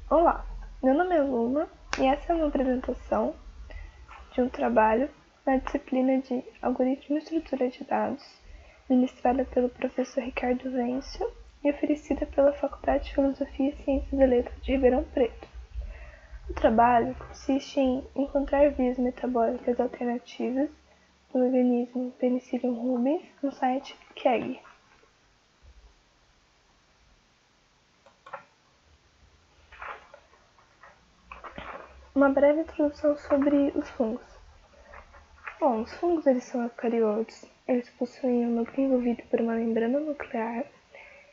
Olá, meu nome é Luma e essa é uma apresentação de um trabalho na disciplina de Algoritmo e Estrutura de Dados, ministrada pelo professor Ricardo Wenzel e oferecida pela Faculdade de Filosofia e Ciências e Letras de Ribeirão Preto. O trabalho consiste em encontrar vias metabólicas alternativas do organismo Penicillium rubens no site KEGG. Uma breve introdução sobre os fungos. Bom, os fungos eles são eucariotos, eles possuem um núcleo envolvido por uma membrana nuclear,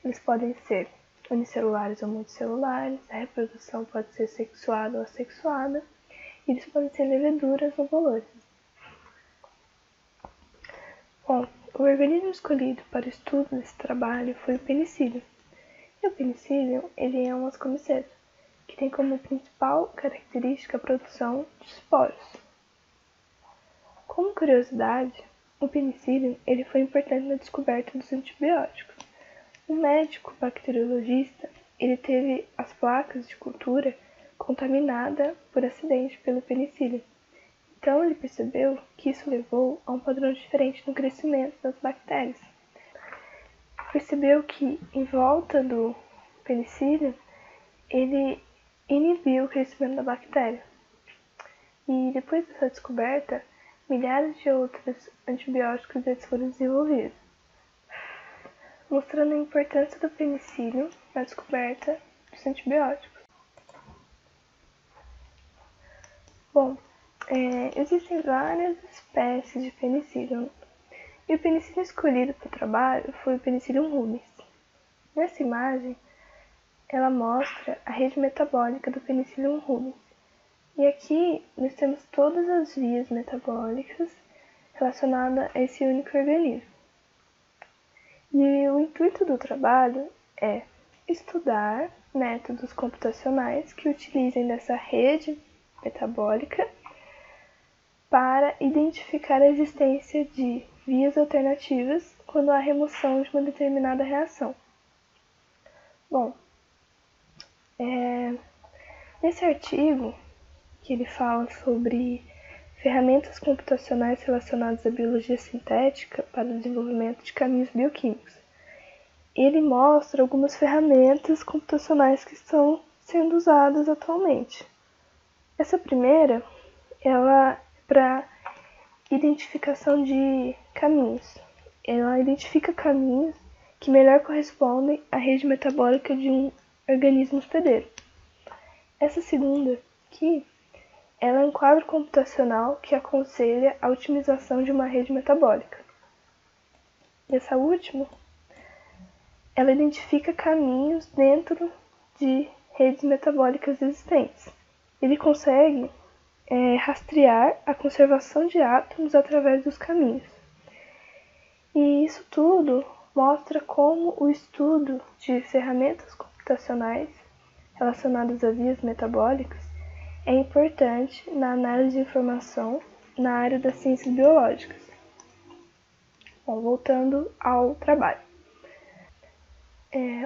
eles podem ser unicelulares ou multicelulares, a reprodução pode ser sexuada ou assexuada, e eles podem ser leveduras ou bolores. Bom, o organismo escolhido para o estudo desse trabalho foi o penicílio. E o penicílio ele é um ascomiceto, que tem como principal característica a produção de esporos. Como curiosidade, o penicílio ele foi importante na descoberta dos antibióticos. Um médico bacteriologista ele teve as placas de cultura contaminadas por acidente pelo penicílio. Então ele percebeu que isso levou a um padrão diferente no crescimento das bactérias. Percebeu que em volta do penicílio ele inibiu o crescimento da bactéria. E depois dessa descoberta, milhares de outros antibióticos foram desenvolvidos, mostrando a importância do penicílio na descoberta dos antibióticos. Bom, existem várias espécies de penicílio, e o penicílio escolhido para o trabalho foi o Penicillium rubens. Nessa imagem, ela mostra a rede metabólica do Penicillium rubens. E aqui nós temos todas as vias metabólicas relacionadas a esse único organismo. E o intuito do trabalho é estudar métodos computacionais que utilizem dessa rede metabólica para identificar a existência de vias alternativas quando há remoção de uma determinada reação. Bom, nesse artigo que ele fala sobre ferramentas computacionais relacionadas à biologia sintética para o desenvolvimento de caminhos bioquímicos. Ele mostra algumas ferramentas computacionais que estão sendo usadas atualmente. Essa primeira, ela é para identificação de caminhos. Ela identifica caminhos que melhor correspondem à rede metabólica de um organismo hospedeiro. Essa segunda aqui, ela é um quadro computacional que aconselha a otimização de uma rede metabólica. E essa última, ela identifica caminhos dentro de redes metabólicas existentes. Ele consegue rastrear a conservação de átomos através dos caminhos. E isso tudo mostra como o estudo de ferramentas computacionais relacionadas a vias metabólicas é importante na análise de informação na área das ciências biológicas. Bom, voltando ao trabalho.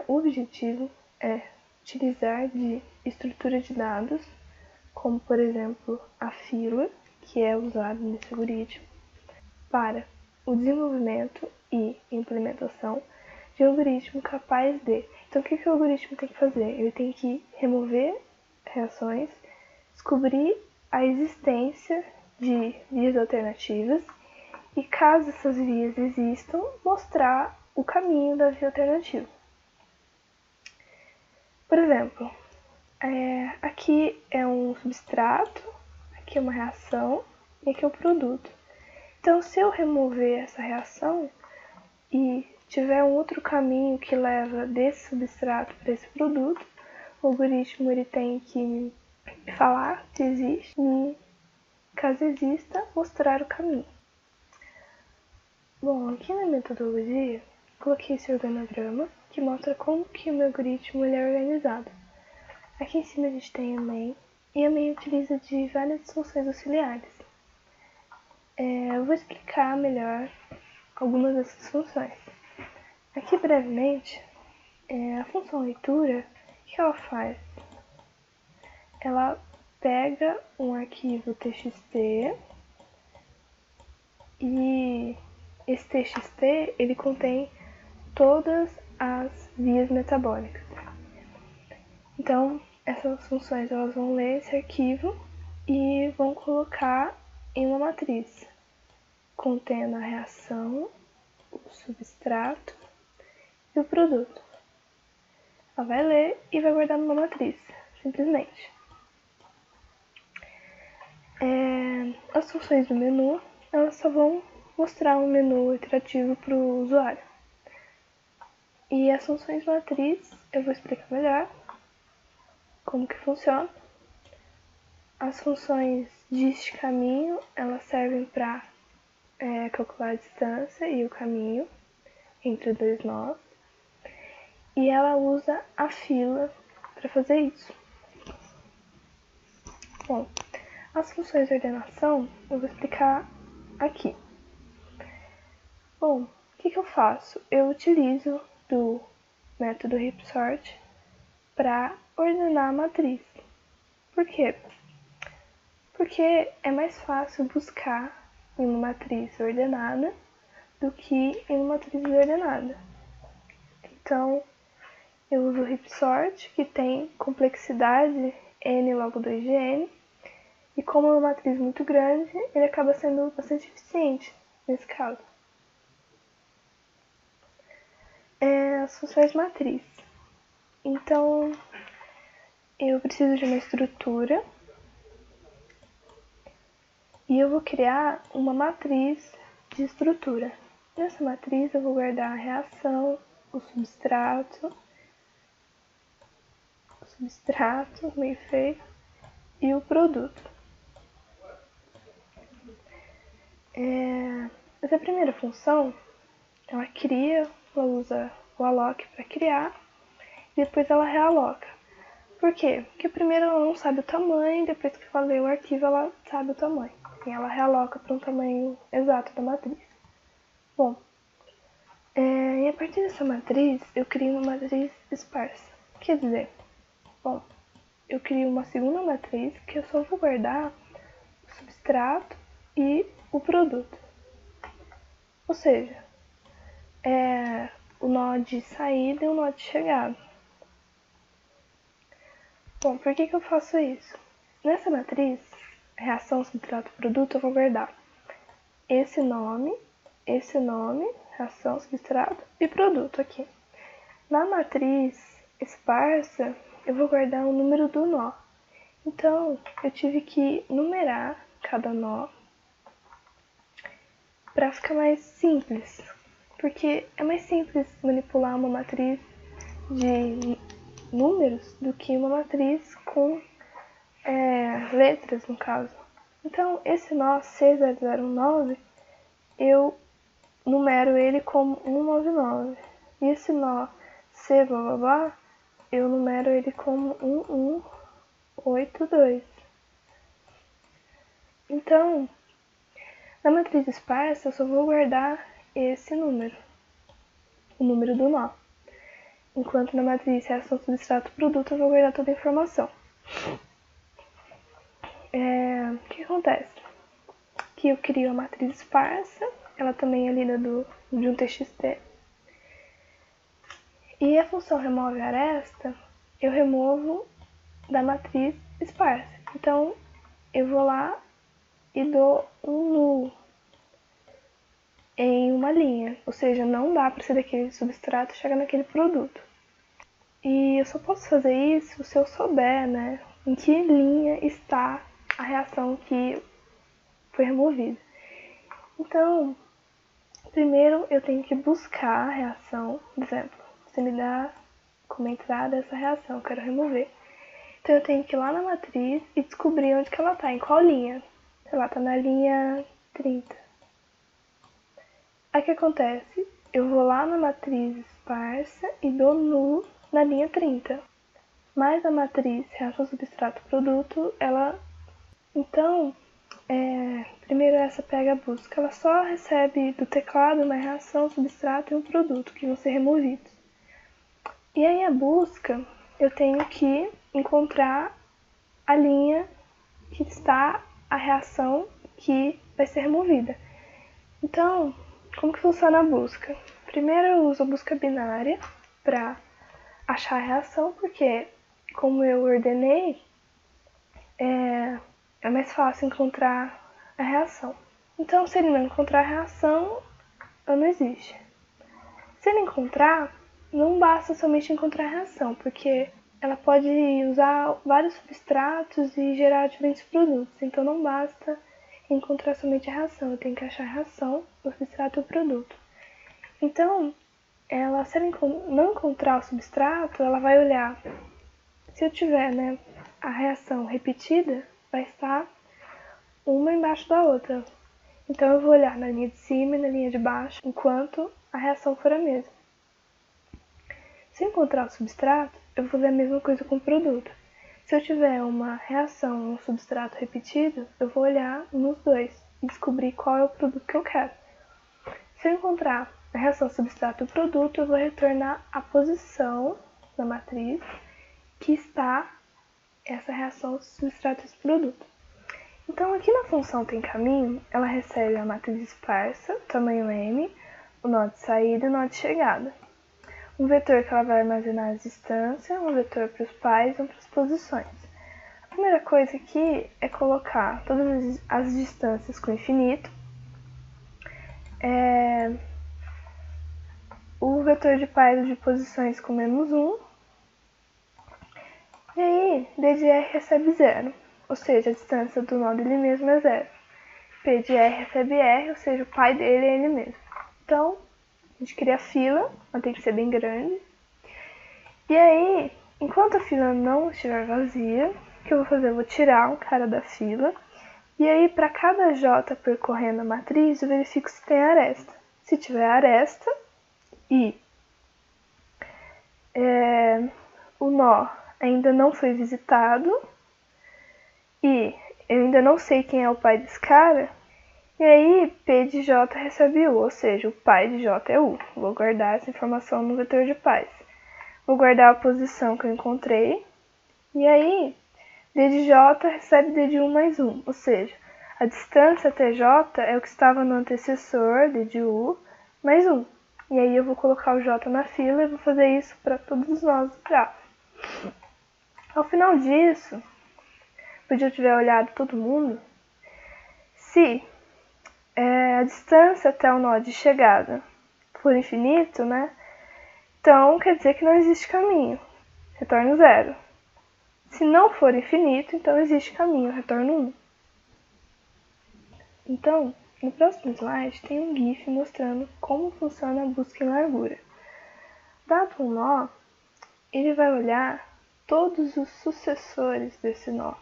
O objetivo é utilizar de estrutura de dados, como por exemplo a fila, que é usada nesse algoritmo, para o desenvolvimento e implementação de um algoritmo capaz de... Então o que o algoritmo tem que fazer? Ele tem que remover reações, descobrir a existência de vias alternativas e, caso essas vias existam, mostrar o caminho da via alternativa. Por exemplo, aqui é um substrato, aqui é uma reação e aqui é o produto. Então, se eu remover essa reação e tiver um outro caminho que leva desse substrato para esse produto, o algoritmo ele tem que falar se existe e, caso exista, mostrar o caminho. Bom, aqui na metodologia, coloquei esse organograma que mostra como que o meu algoritmo ele é organizado. Aqui em cima a gente tem a main, e a main utiliza de várias funções auxiliares. Eu vou explicar melhor algumas dessas funções. Aqui brevemente, a função leitura, o que ela faz? ela pega um arquivo TXT e esse TXT ele contém todas as vias metabólicas. Então, essas funções elas vão ler esse arquivo e vão colocar em uma matriz contendo a reação, o substrato e o produto. Ela vai ler e vai guardar numa matriz, simplesmente. As funções do menu, elas só vão mostrar um menu iterativo para o usuário. E as funções matriz, eu vou explicar melhor como que funciona. As funções dist caminho, elas servem para calcular a distância e o caminho entre dois nós. E ela usa a fila para fazer isso. Bom, as funções de ordenação eu vou explicar aqui. Bom, o que eu faço? Eu utilizo do método heapsort para ordenar a matriz. Por quê? Porque é mais fácil buscar em uma matriz ordenada do que em uma matriz desordenada. Então, eu uso o heapsort, que tem complexidade n log 2 de n, e como é uma matriz muito grande, ele acaba sendo bastante eficiente nesse caso. As funções matriz. Então, eu preciso de uma estrutura e eu vou criar uma matriz de estrutura. Nessa matriz eu vou guardar a reação, o substrato, meio feio, e o produto. Essa primeira função, ela cria, ela usa o alloc para criar, e depois ela realoca. Por quê? Porque primeiro ela não sabe o tamanho, depois que eu falei o arquivo ela sabe o tamanho. E ela realoca para um tamanho exato da matriz. Bom, e a partir dessa matriz eu crio uma matriz esparsa. Quer dizer, bom, eu crio uma segunda matriz que eu só vou guardar o substrato e o produto. Ou seja, o nó de saída e o nó de chegada. Bom, por que eu faço isso? Nessa matriz, reação, substrato, produto, eu vou guardar esse nome, reação, substrato e produto aqui. Na matriz esparsa, eu vou guardar o número do nó. Então, eu tive que numerar cada nó para ficar mais simples, porque é mais simples manipular uma matriz de números do que uma matriz com letras, no caso. Então, esse nó C0019, eu numero ele como 199. E esse nó C blá blá blá, eu numero ele como 1182. Então, na matriz esparsa, eu só vou guardar esse número, o número do nó. Enquanto na matriz reação, substrato, produto, eu vou guardar toda a informação. O que acontece? Que eu crio a matriz esparsa, ela também é lida de um TXT. E a função remove aresta, eu removo da matriz esparsa. Então, eu vou lá e dou um nulo em uma linha. Ou seja, não dá para ser daquele substrato e chegar naquele produto. E eu só posso fazer isso se eu souber, né, em que linha está a reação que foi removida. Então, primeiro eu tenho que buscar a reação. Por exemplo, você me dá como entrada essa reação, eu quero remover. Então eu tenho que ir lá na matriz e descobrir onde que ela está, em qual linha. Sei lá, tá na linha 30. Aí o que acontece? Eu vou lá na matriz esparsa e dou nulo na linha 30. Mas a matriz reação, substrato, produto, ela... Então, primeiro essa pega a busca. Ela só recebe do teclado uma reação, substrato e um produto que vão ser removidos. E aí a busca, eu tenho que encontrar a linha que está a reação que vai ser removida. Então, como que funciona a busca? Primeiro eu uso a busca binária para achar a reação, porque como eu ordenei, é mais fácil encontrar a reação. Então, se ele não encontrar a reação, ela não existe. Se ele encontrar, não basta somente encontrar a reação, porque ela pode usar vários substratos e gerar diferentes produtos. Então, não basta encontrar somente a reação, eu tenho que achar a reação, o substrato e o produto. Então, se ela não encontrar o substrato, ela vai olhar. Se eu tiver, a reação repetida, vai estar uma embaixo da outra. Então eu vou olhar na linha de cima e na linha de baixo, enquanto a reação for a mesma. Se eu encontrar o substrato, eu vou fazer a mesma coisa com o produto. Se eu tiver uma reação e um substrato repetido, eu vou olhar nos dois e descobrir qual é o produto que eu quero. Se eu encontrar a reação substrato e produto, eu vou retornar a posição da matriz que está essa reação substrato e produto. Então, aqui na função tem caminho, ela recebe a matriz esparsa, tamanho m, o nó de saída e o nó de chegada. Um vetor que ela vai armazenar as distâncias, um vetor para os pais e um para as posições. A primeira coisa aqui é colocar todas as distâncias com infinito, o vetor de pais e de posições com -1, e aí d de r recebe 0. Ou seja, a distância do nó dele mesmo é 0. P de R recebe R, ou seja, o pai dele é ele mesmo. Então, a gente cria a fila, ela tem que ser bem grande. E aí, enquanto a fila não estiver vazia, o que eu vou fazer? Eu vou tirar um cara da fila. E aí, para cada J percorrendo a matriz, eu verifico se tem aresta. Se tiver aresta e o nó ainda não foi visitado, e eu ainda não sei quem é o pai desse cara, e aí P de J recebe U, ou seja, o pai de J é U. Vou guardar essa informação no vetor de pais. Vou guardar a posição que eu encontrei, e aí D de J recebe D de U mais 1, ou seja, a distância até J é o que estava no antecessor, D de U, mais 1. E aí eu vou colocar o J na fila e vou fazer isso para todos os nós do grafo. Ao final disso, depois de eu tiver olhado todo mundo, se a distância até o nó de chegada for infinito, então quer dizer que não existe caminho, retorno 0. Se não for infinito, então existe caminho, retorno 1. Então, no próximo slide tem um GIF mostrando como funciona a busca em largura. Dado um nó, ele vai olhar todos os sucessores desse nó.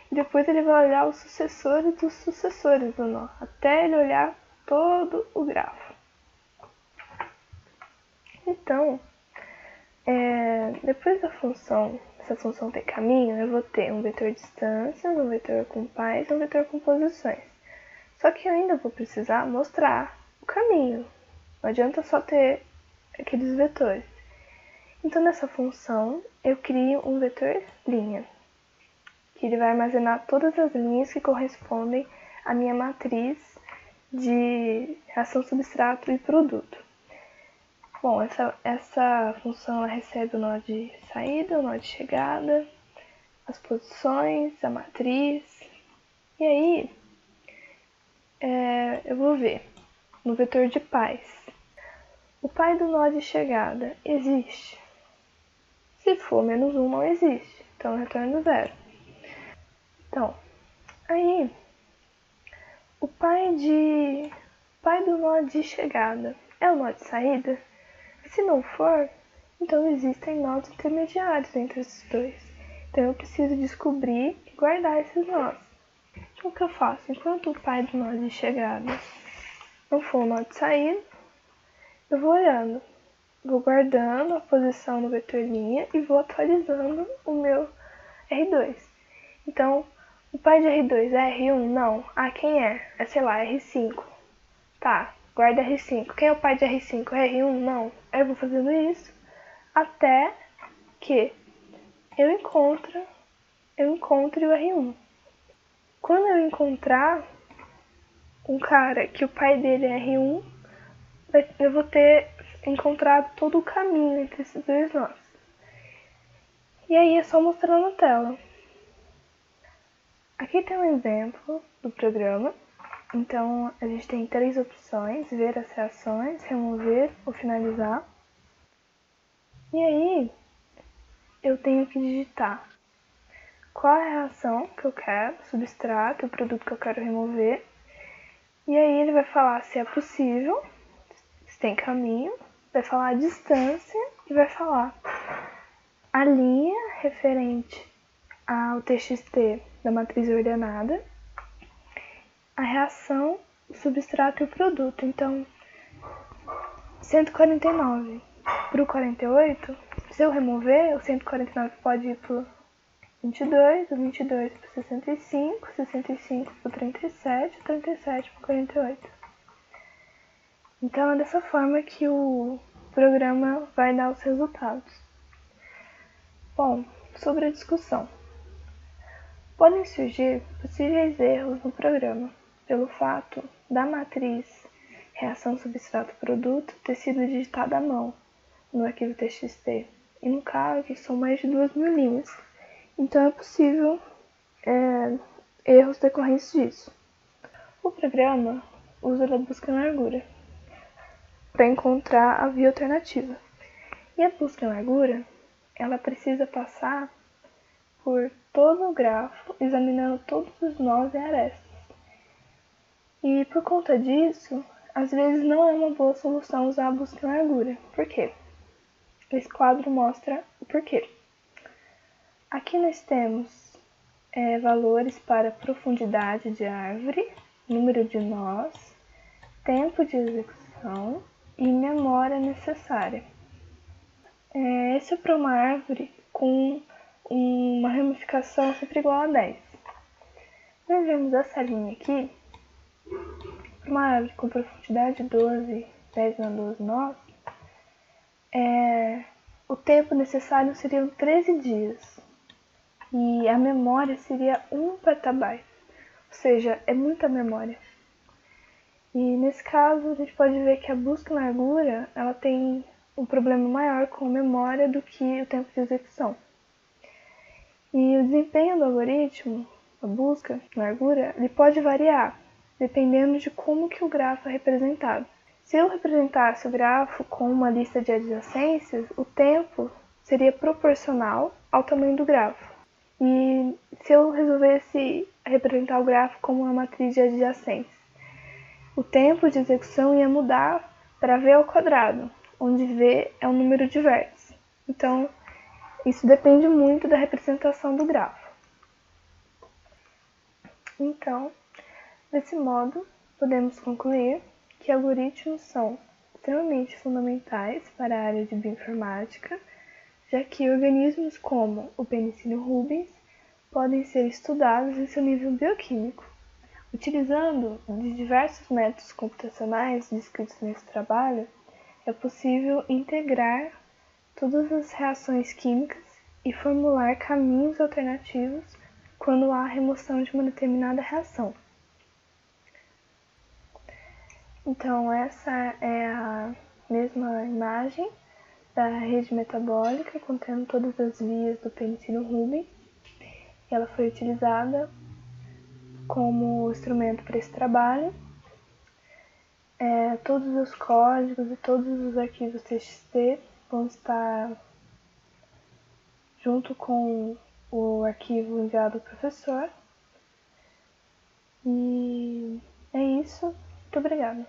E depois ele vai olhar os sucessores dos sucessores do nó, até ele olhar todo o grafo. Então, depois da função, se a função tem caminho, eu vou ter um vetor distância, um vetor com pais e um vetor com posições. Só que eu ainda vou precisar mostrar o caminho. Não adianta só ter aqueles vetores. Então, nessa função, eu crio um vetor linha, que ele vai armazenar todas as linhas que correspondem à minha matriz de reação substrato e produto. Bom, essa função ela recebe o nó de saída, o nó de chegada, as posições, a matriz. E aí, eu vou ver no vetor de pais. O pai do nó de chegada existe? Se for -1, não existe. Então, eu retorno 0. Então, aí, o pai do nó de chegada é o nó de saída? Se não for, então existem nós intermediários entre esses dois. Então eu preciso descobrir e guardar esses nós. Então o que eu faço? Enquanto o pai do nó de chegada não for o nó de saída, eu vou olhando. Vou guardando a posição no vetor linha e vou atualizando o meu R2. Então, o pai de R2 é R1? Não. Ah, quem é? É, sei lá, R5. Tá, guarda R5. Quem é o pai de R5? É R1? Não. Eu vou fazendo isso até que eu encontre eu encontre o R1. Quando eu encontrar um cara que o pai dele é R1, eu vou ter encontrado todo o caminho entre esses dois nós. E aí é só mostrar na tela. Aqui tem um exemplo do programa. Então a gente tem 3 opções: ver as reações, remover ou finalizar. E aí eu tenho que digitar qual é a reação que eu quero, substrato, o produto que eu quero remover. E aí ele vai falar se é possível, se tem caminho, vai falar a distância e vai falar a linha referente ao TXT da matriz ordenada, a reação, o substrato e o produto. Então, 149 para o 48, se eu remover, o 149 pode ir para o 22, o 22 para o 65, 65 para o 37, o 37 para o 48. Então, é dessa forma que o programa vai dar os resultados. Bom, sobre a discussão. Podem surgir possíveis erros no programa, pelo fato da matriz reação substrato-produto ter sido digitada à mão no arquivo TXT. E no caso, são mais de 2.000 linhas. Então é possível erros decorrentes disso. O programa usa a busca em largura para encontrar a via alternativa. E a busca em largura, ela precisa passar por todo o grafo, examinando todos os nós e arestas. E por conta disso, às vezes não é uma boa solução usar a busca em largura. Por quê? Esse quadro mostra o porquê. Aqui nós temos valores para profundidade de árvore, número de nós, tempo de execução e memória necessária. Esse é para uma árvore com uma ramificação sempre igual a 10. Nós vemos essa linha aqui, para uma árvore com profundidade 12, 10 na 12 nós, o tempo necessário seriam 13 dias e a memória seria 1 petabyte, ou seja, é muita memória. E nesse caso a gente pode ver que a busca em largura ela tem um problema maior com a memória do que o tempo de execução. E o desempenho do algoritmo, a busca em largura, ele pode variar, dependendo de como que o grafo é representado. Se eu representasse o grafo com uma lista de adjacências, o tempo seria proporcional ao tamanho do grafo. E se eu resolvesse representar o grafo como uma matriz de adjacências, o tempo de execução ia mudar para V ao quadrado, onde V é o número de vértices. Então, isso depende muito da representação do grafo. Então, desse modo, podemos concluir que algoritmos são extremamente fundamentais para a área de bioinformática, já que organismos como o penicillium rubens podem ser estudados em seu nível bioquímico. Utilizando de diversos métodos computacionais descritos nesse trabalho, é possível integrar todas as reações químicas e formular caminhos alternativos quando há remoção de uma determinada reação. Então, essa é a mesma imagem da rede metabólica contendo todas as vias do penicillium rubens. Ela foi utilizada como instrumento para esse trabalho. Todos os códigos e todos os arquivos TXT vão estar junto com o arquivo enviado ao professor. E é isso. Muito obrigada.